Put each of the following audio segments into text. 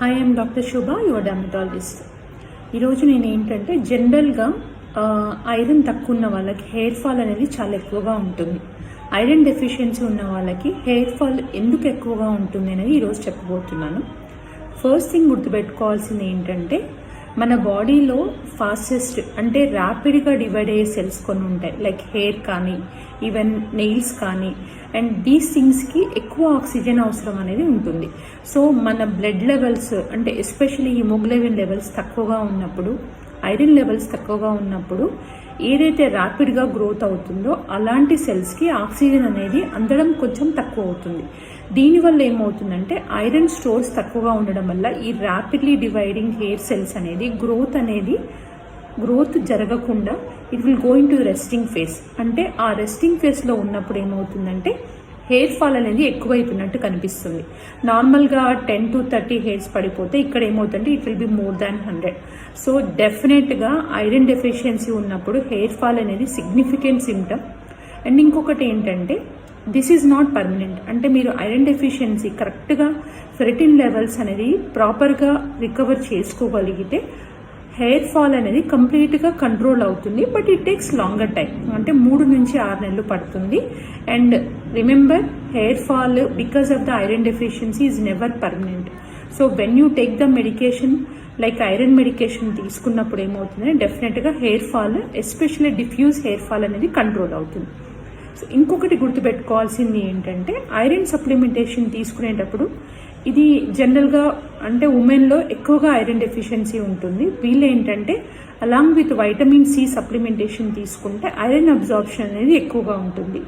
Hi I'm doctor Shobha, your dermatologist. ఈరోజు నేను ఏంటంటే జనరల్గా ఐరన్ తక్కువ ఉన్న వాళ్ళకి హెయిర్ ఫాల్ అనేది చాలా ఎక్కువగా ఉంటుంది. ఐరన్ డెఫిషియన్సీ ఉన్న వాళ్ళకి హెయిర్ ఫాల్ ఎందుకు ఎక్కువగా ఉంటుంది అనేది ఈరోజు చెప్పబోతున్నాను. ఫస్ట్ థింగ్ గుర్తుపెట్టుకోవాల్సింది ఏంటంటే మన బాడీలో ఫాస్టెస్ట్ అంటే ర్యాపిడ్గా డివైడ్ అయ్యే సెల్స్ కొన్ని ఉంటాయి, లైక్ హెయిర్ కానీ ఈవెన్ నెయిల్స్ కానీ. అండ్ దీస్ థింగ్స్కి ఎక్కువ ఆక్సిజన్ అవసరం అనేది ఉంటుంది. సో మన బ్లడ్ లెవెల్స్ అంటే ఎస్పెషల్లీ హిమోగ్లోబిన్ లెవెల్స్ తక్కువగా ఉన్నప్పుడు, ఐరన్ లెవెల్స్ తక్కువగా ఉన్నప్పుడు ఏదైతే ర్యాపిడ్గా గ్రోత్ అవుతుందో అలాంటి సెల్స్కి ఆక్సిజన్ అనేది అందడం కొంచెం తక్కువ అవుతుంది. దీనివల్ల ఏమవుతుందంటే ఐరన్ స్టోర్స్ తక్కువగా ఉండడం వల్ల ఈ ర్యాపిడ్లీ డివైడింగ్ హెయిర్ సెల్స్ అనేది గ్రోత్ జరగకుండా it will go in to resting face. అంటే ఆ రెస్టింగ్ ఫేస్లో ఉన్నప్పుడు ఏమవుతుందంటే హెయిర్ ఫాల్ అనేది ఎక్కువైతున్నట్టు కనిపిస్తుంది. నార్మల్గా 10 to 30 హెయిర్స్ పడిపోతే ఇక్కడ ఏమవుతుందంటే it will be more than 100. So డెఫినెట్గా ఐరన్ డెఫిషియన్సీ ఉన్నప్పుడు హెయిర్ ఫాల్ అనేది సిగ్నిఫికెంట్ సిమ్టమ్. అండ్ ఇంకొకటి ఏంటంటే దిస్ ఈజ్ నాట్ పర్మనెంట్. అంటే మీరు ఐరన్ డెఫిషియన్సీ కరెక్ట్గా ఫెరిటిన్ లెవెల్స్ అనేది ప్రాపర్గా రికవర్ చేసుకోగలిగితే హెయిర్ ఫాల్ అనేది కంప్లీట్గా కంట్రోల్ అవుతుంది. But it takes longer time, అంటే 3 నుంచి 6 నెలలు పడుతుంది. And remember, hair fall because of the iron deficiency is never permanent. So when you take the medication like iron medication తీసుకున్నప్పుడు ఏమవుతుందంటే డెఫినెట్గా hair fall, especially diffuse hair fall అనేది control అవుతుంది. So ఇంకొకటి గుర్తుపెట్టుకోవాల్సింది ఏంటంటే ఐరన్ సప్లిమెంటేషన్ తీసుకునేటప్పుడు ఇది జనరల్గా అంటే ఉమెన్లో ఎక్కువగా ఐరన్ డెఫిషియన్సీ ఉంటుంది. వీళ్ళు ఏంటంటే along with vitamin C supplementation తీసుకుంటే ఐరన్ అబ్జార్ప్షన్ అనేది ఎక్కువగా ఉంటుంది.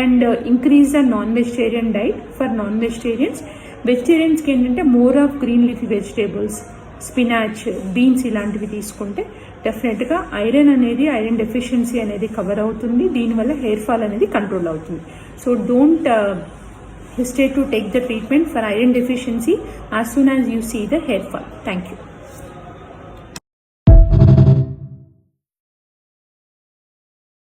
And increase the non vegetarian diet for non vegetarians. వెజిటేరియన్స్కి ఏంటంటే more of green leafy vegetables, spinach, beans ఇలాంటివి తీసుకుంటే డెఫినెట్గా ఐరన్ డెఫిషియన్సీ అనేది కవర్ అవుతుంది. దీనివల్ల హెయిర్ ఫాల్ అనేది కంట్రోల్ అవుతుంది. So don't hesitate to take the treatment for iron deficiency as soon as you see the hair fall. Thank you.